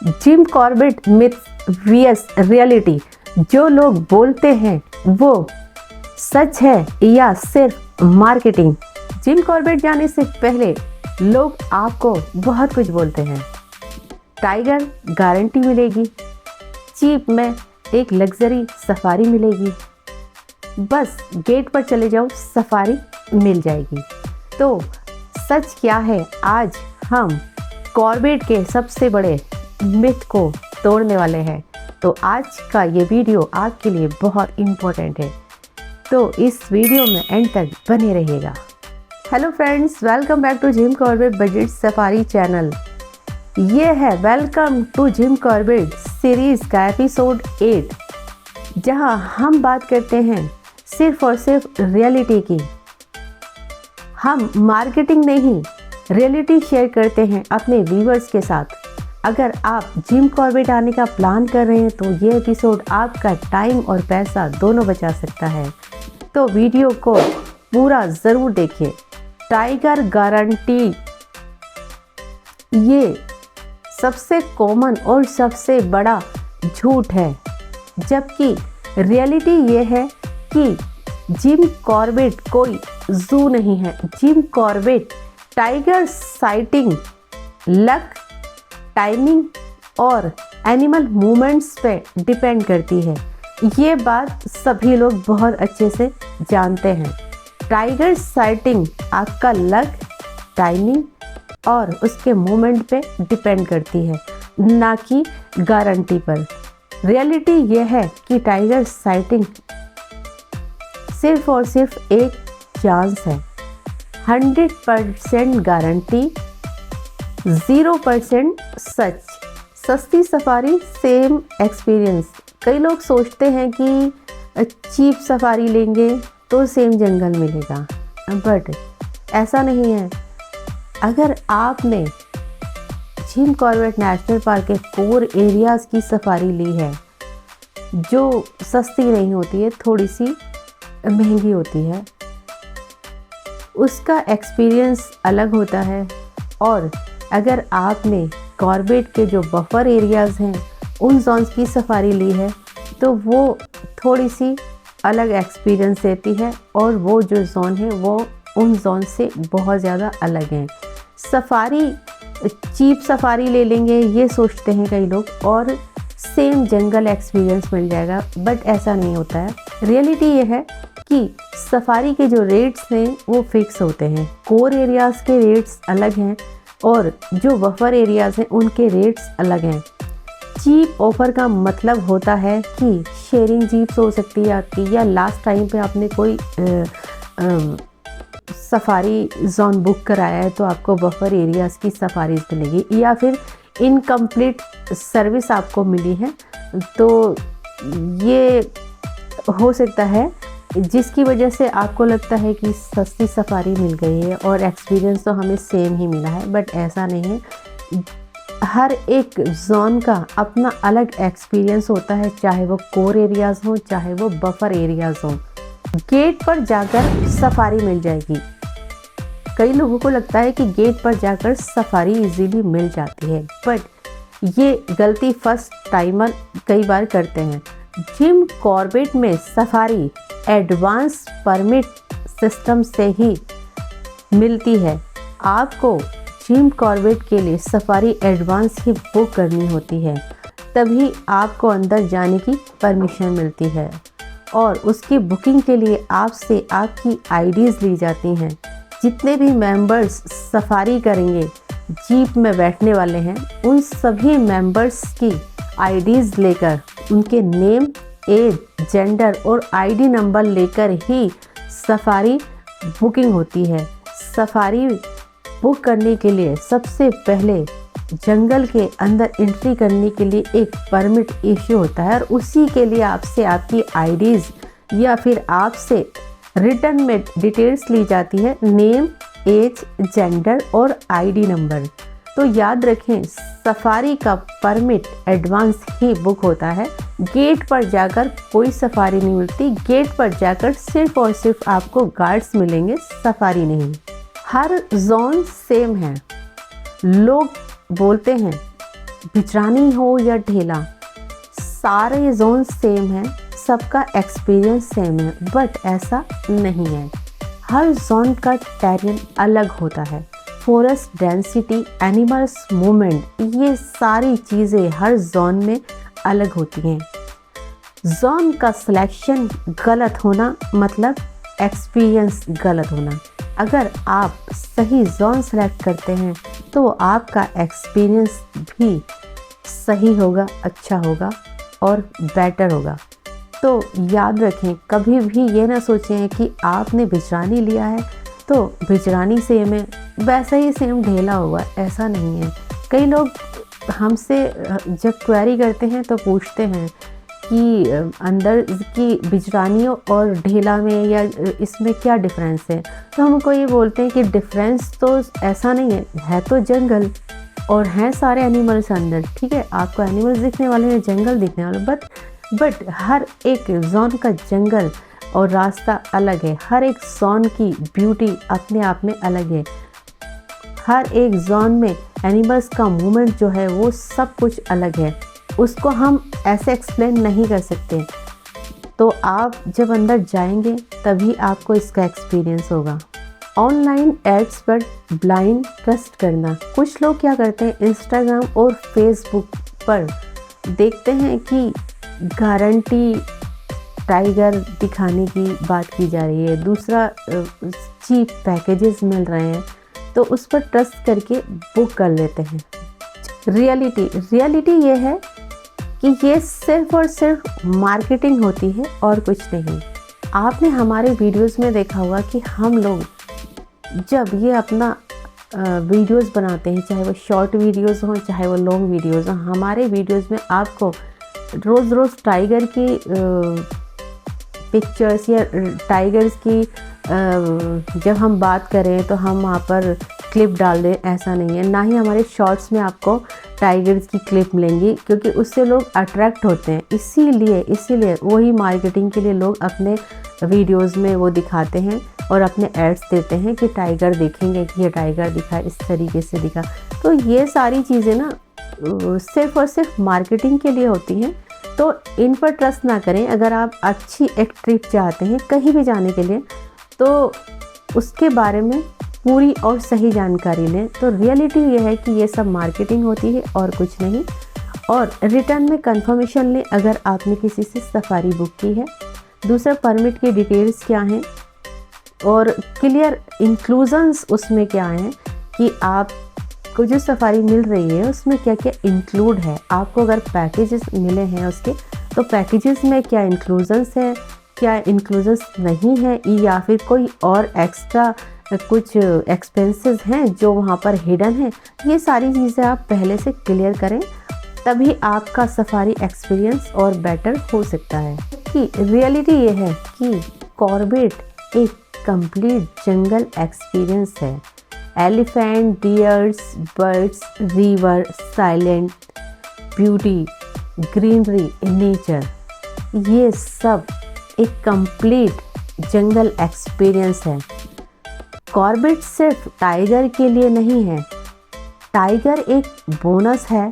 Gym Corbett myth vs reality, जो लोग बोलते हैं वो सच है या सिर्फ मार्केटिंग। जिम कॉर्बेट जाने से पहले लोग आपको बहुत कुछ बोलते हैं। टाइगर गारंटी मिलेगी, चीप में एक लग्जरी सफारी मिलेगी, बस गेट पर चले जाओ सफारी मिल जाएगी। तो सच क्या है, आज हम कॉर्बेट के सबसे बड़े मिथ को तोड़ने वाले हैं। तो आज का ये वीडियो आपके लिए बहुत इम्पोर्टेंट है, तो इस वीडियो में एंड तक बने रहिएगा। Hello friends, welcome back to Jim Corbett budget safari channel. ये है welcome to Jim Corbett series का एपिसोड 8, जहां हम बात करते हैं सिर्फ और सिर्फ रियलिटी की। हम मार्केटिंग नहीं, रियलिटी शेयर करते हैं अपने व्यूअर्स के साथ। अगर आप जिम कॉर्बेट आने का प्लान कर रहे हैं तो ये एपिसोड आपका टाइम और पैसा दोनों बचा सकता है, तो वीडियो को पूरा ज़रूर देखिए। टाइगर गारंटी, ये सबसे कॉमन और सबसे बड़ा झूठ है, जबकि रियलिटी ये है कि जिम कॉर्बेट कोई जू नहीं है। Jim Corbett tiger sighting, luck, timing और एनिमल मूवमेंट्स पे डिपेंड करती है। ये बात सभी लोग बहुत अच्छे से जानते हैं। टाइगर साइटिंग आपका लक, टाइमिंग और उसके मूवमेंट पे डिपेंड करती है, ना कि गारंटी पर। रियलिटी ये है कि टाइगर साइटिंग सिर्फ और सिर्फ एक चांस है। 100% गारंटी, 0% सच। सस्ती सफारी, सेम एक्सपीरियंस। कई लोग सोचते हैं कि चीप सफारी लेंगे तो सेम जंगल मिलेगा, बट ऐसा नहीं है। अगर आपने जिम कॉर्बेट नेशनल पार्क के कोर एरियाज़ की सफारी ली है, जो सस्ती नहीं होती है, थोड़ी सी महंगी होती है, उसका एक्सपीरियंस अलग होता है। और अगर आपने कॉर्बेट के जो बफर एरियाज़ हैं उन जोन्स की सफारी ली है, तो वो थोड़ी सी अलग एक्सपीरियंस देती है, और वो जो जोन है वो उन जोन से बहुत ज़्यादा अलग हैं। सफारी, चीप सफारी ले लेंगे ये सोचते हैं कई लोग, और सेम जंगल एक्सपीरियंस मिल जाएगा, बट ऐसा नहीं होता है। रियलिटी ये है कि सफारी के जो रेट्स हैं वो फिक्स होते हैं। कोर एरियाज़ के रेट्स अलग हैं और जो बफर एरियाज़ हैं उनके रेट्स अलग हैं। चीप ऑफर का मतलब होता है कि शेयरिंग जीप्स हो सकती है आपकी, या लास्ट टाइम पे आपने कोई सफारी जोन बुक कराया है तो आपको बफर एरियाज़ की सफारीज मिलेगी, या फिर इनकम्प्लीट सर्विस आपको मिली है। तो ये हो सकता है जिसकी वजह से आपको लगता है कि सस्ती सफारी मिल गई है और एक्सपीरियंस तो हमें सेम ही मिला है, बट ऐसा नहीं है। हर एक जोन का अपना अलग एक्सपीरियंस होता है, चाहे वो कोर एरियाज़ हो, चाहे वो बफर एरियाज़ हो। गेट पर जाकर सफारी मिल जाएगी। कई लोगों को लगता है कि गेट पर जाकर सफारी इजीली मिल जाती है, बट ये गलती फर्स्ट टाइमर कई बार करते हैं। जिम कॉर्बेट में सफारी एडवांस परमिट सिस्टम से ही मिलती है। आपको जिम कॉर्बेट के लिए सफारी एडवांस ही बुक करनी होती है, तभी आपको अंदर जाने की परमिशन मिलती है, और उसकी बुकिंग के लिए आपसे आपकी आईडीज़ ली जाती हैं। जितने भी मेंबर्स सफारी करेंगे, जीप में बैठने वाले हैं, उन सभी मेंबर्स की आईडीज़ लेकर, उनके नेम, एज, जेंडर और आईडी नंबर लेकर ही सफारी बुकिंग होती है। सफारी बुक करने के लिए सबसे पहले जंगल के अंदर एंट्री करने के लिए एक परमिट इश्यू होता है, और उसी के लिए आपसे आपकी आईडीज़ या फिर आपसे रिटर्न में डिटेल्स ली जाती है, नेम, एज, जेंडर और आईडी नंबर। तो याद रखें, सफारी का परमिट एडवांस ही बुक होता है। गेट पर जाकर कोई सफारी नहीं मिलती। गेट पर जाकर सिर्फ और सिर्फ आपको गार्ड्स मिलेंगे, सफारी नहीं। हर जोन सेम है। लोग बोलते हैं बिजरानी हो या ढेला, सारे जोन सेम हैं, सबका एक्सपीरियंस सेम है, बट ऐसा नहीं है। हर जोन का टेरियन अलग होता है। फॉरेस्ट डेंसिटी, एनिमल्स मूवमेंट, ये सारी चीज़ें हर जोन में अलग होती हैं। जोन का सिलेक्शन गलत होना मतलब एक्सपीरियंस गलत होना। अगर आप सही जोन सेलेक्ट करते हैं तो आपका एक्सपीरियंस भी सही होगा, अच्छा होगा और बेटर होगा। तो याद रखें, कभी भी ये ना सोचें कि आपने बिजरानी लिया है तो बिजरानी सेम है, वैसा ही सेम ढेला होगा, ऐसा नहीं है। कई लोग हमसे जब क्वेरी करते हैं तो पूछते हैं कि अंदर की बिजरानियों और ढेला में या इसमें क्या डिफरेंस है। तो हम उनको ये बोलते हैं कि डिफरेंस तो ऐसा नहीं है तो जंगल और हैं सारे एनिमल्स अंदर, ठीक है। आपको एनिमल्स दिखने वाले हैं, जंगल दिखने वाले, बट हर एक जोन का जंगल और रास्ता अलग है। हर एक जोन की ब्यूटी अपने आप में अलग है। हर एक जोन में एनिमल्स का मूवमेंट जो है वो सब कुछ अलग है, उसको हम ऐसे एक्सप्लेन नहीं कर सकते। तो आप जब अंदर जाएंगे तभी आपको इसका एक्सपीरियंस होगा। ऑनलाइन एड्स पर ब्लाइंड ट्रस्ट करना। कुछ लोग क्या करते हैं, इंस्टाग्राम और फेसबुक पर देखते हैं कि गारंटी टाइगर दिखाने की बात की जा रही है, दूसरा चीप पैकेजेस मिल रहे हैं, तो उस पर ट्रस्ट करके बुक कर लेते हैं। रियलिटी ये है कि ये सिर्फ और सिर्फ मार्केटिंग होती है और कुछ नहीं। आपने हमारे वीडियोस में देखा होगा कि हम लोग जब ये अपना वीडियोस बनाते हैं, चाहे वो शॉर्ट वीडियोस हों चाहे वो लॉन्ग वीडियोस हों, हमारे वीडियोस में आपको रोज़ टाइगर की पिक्चर्स या टाइगर्स की जब हम बात करें तो हम वहाँ पर क्लिप डाल दें, ऐसा नहीं है। ना ही हमारे शॉर्ट्स में आपको टाइगर्स की क्लिप मिलेंगी, क्योंकि उससे लोग अट्रैक्ट होते हैं। इसीलिए वही मार्केटिंग के लिए लोग अपने वीडियोस में वो दिखाते हैं और अपने एड्स देते हैं कि टाइगर देखेंगे, कि ये टाइगर दिखा, इस तरीके से दिखा। तो ये सारी चीज़ें ना सिर्फ और सिर्फ मार्केटिंग के लिए होती हैं, तो इन पर ट्रस्ट ना करें। अगर आप अच्छी एक ट्रिप चाहते हैं कहीं भी जाने के लिए, तो उसके बारे में पूरी और सही जानकारी लें। तो रियलिटी ये है कि ये सब मार्केटिंग होती है और कुछ नहीं। और रिटर्न में कंफर्मेशन लें अगर आपने किसी से सफारी बुक की है। दूसरा, परमिट की डिटेल्स क्या हैं और क्लियर इंक्लूजन्स उसमें क्या हैं, कि आपको जो सफारी मिल रही है उसमें क्या क्या इंक्लूड है। आपको अगर पैकेजेस मिले हैं उसके, तो पैकेजेस में क्या इंक्लूजन्स है, क्या इंक्लूजन्स नहीं है, या फिर कोई और एक्स्ट्रा कुछ एक्सपेंसेस हैं जो वहाँ पर हिडन है। ये सारी चीज़ें आप पहले से क्लियर करें, तभी आपका सफारी एक्सपीरियंस और बेटर हो सकता है। कि रियलिटी ये है कि कॉर्बेट एक कंप्लीट जंगल एक्सपीरियंस है। Elephant, dears, birds, river, silent beauty, greenery, nature, ये सब एक कंप्लीट जंगल एक्सपीरियंस है। कॉर्बेट सिर्फ टाइगर के लिए नहीं है। टाइगर एक बोनस है,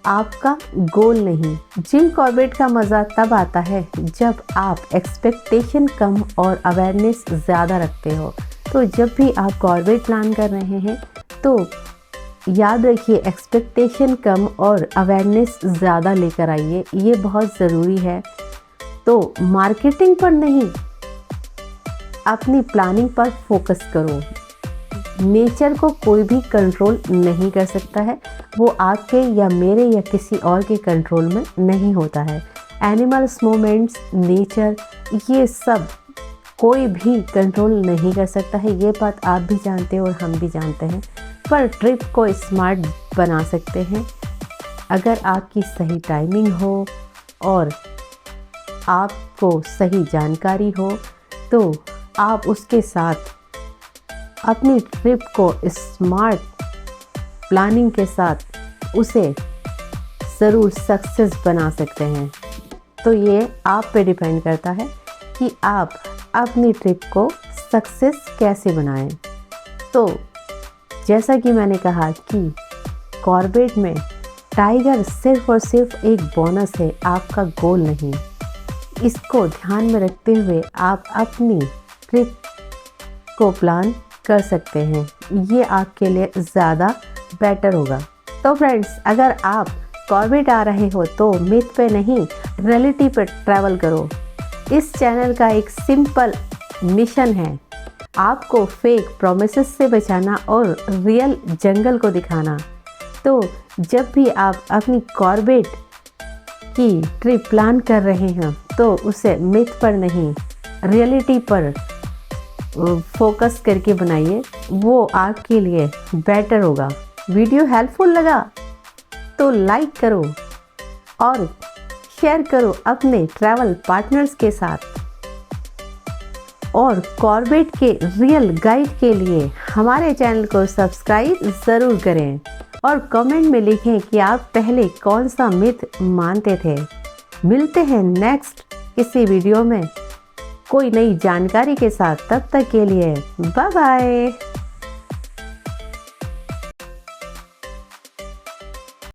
आपका गोल नहीं। जिम कॉर्बेट का मज़ा तब आता है जब आप एक्सपेक्टेशन कम और अवेयरनेस ज़्यादा रखते हो। तो जब भी आप कॉर्बेट प्लान कर रहे हैं तो याद रखिए, एक्सपेक्टेशन कम और अवेयरनेस ज़्यादा लेकर आइए, ये बहुत ज़रूरी है। तो मार्केटिंग पर नहीं, अपनी प्लानिंग पर फोकस करो। नेचर को कोई भी कंट्रोल नहीं कर सकता है, वो आपके या मेरे या किसी और के कंट्रोल में नहीं होता है। एनिमल्स, मोमेंट्स, नेचर, ये सब कोई भी कंट्रोल नहीं कर सकता है। ये बात आप भी जानते हैं और हम भी जानते हैं। पर ट्रिप को स्मार्ट बना सकते हैं अगर आपकी सही टाइमिंग हो और आपको सही जानकारी हो, तो आप उसके साथ अपनी ट्रिप को स्मार्ट प्लानिंग के साथ उसे ज़रूर सक्सेस बना सकते हैं। तो ये आप पे डिपेंड करता है कि आप अपनी ट्रिप को सक्सेस कैसे बनाएं। तो जैसा कि मैंने कहा कि कॉर्बेट में टाइगर सिर्फ और सिर्फ एक बोनस है, आपका गोल नहीं। इसको ध्यान में रखते हुए आप अपनी ट्रिप को प्लान कर सकते हैं, ये आपके लिए ज़्यादा बेटर होगा। तो फ्रेंड्स, अगर आप कॉर्बेट आ रहे हो तो मिथ पे नहीं, रियलिटी पे ट्रैवल करो। इस चैनल का एक सिंपल मिशन है, आपको फेक प्रोमिसेस से बचाना और रियल जंगल को दिखाना। तो जब भी आप अपनी कॉर्बेट की ट्रिप प्लान कर रहे हैं तो उसे मिथ पर नहीं, रियलिटी पर फोकस करके बनाइए, वो आपके लिए बेटर होगा। वीडियो हेल्पफुल लगा तो लाइक करो और शेयर करो अपने ट्रैवल पार्टनर्स के साथ। और कॉर्बेट के रियल गाइड के लिए हमारे चैनल को सब्सक्राइब ज़रूर करें और कमेंट में लिखें कि आप पहले कौन सा मिथ मानते थे। मिलते हैं नेक्स्ट किसी वीडियो में कोई नई जानकारी के साथ, तब तक के लिए बाय बाय।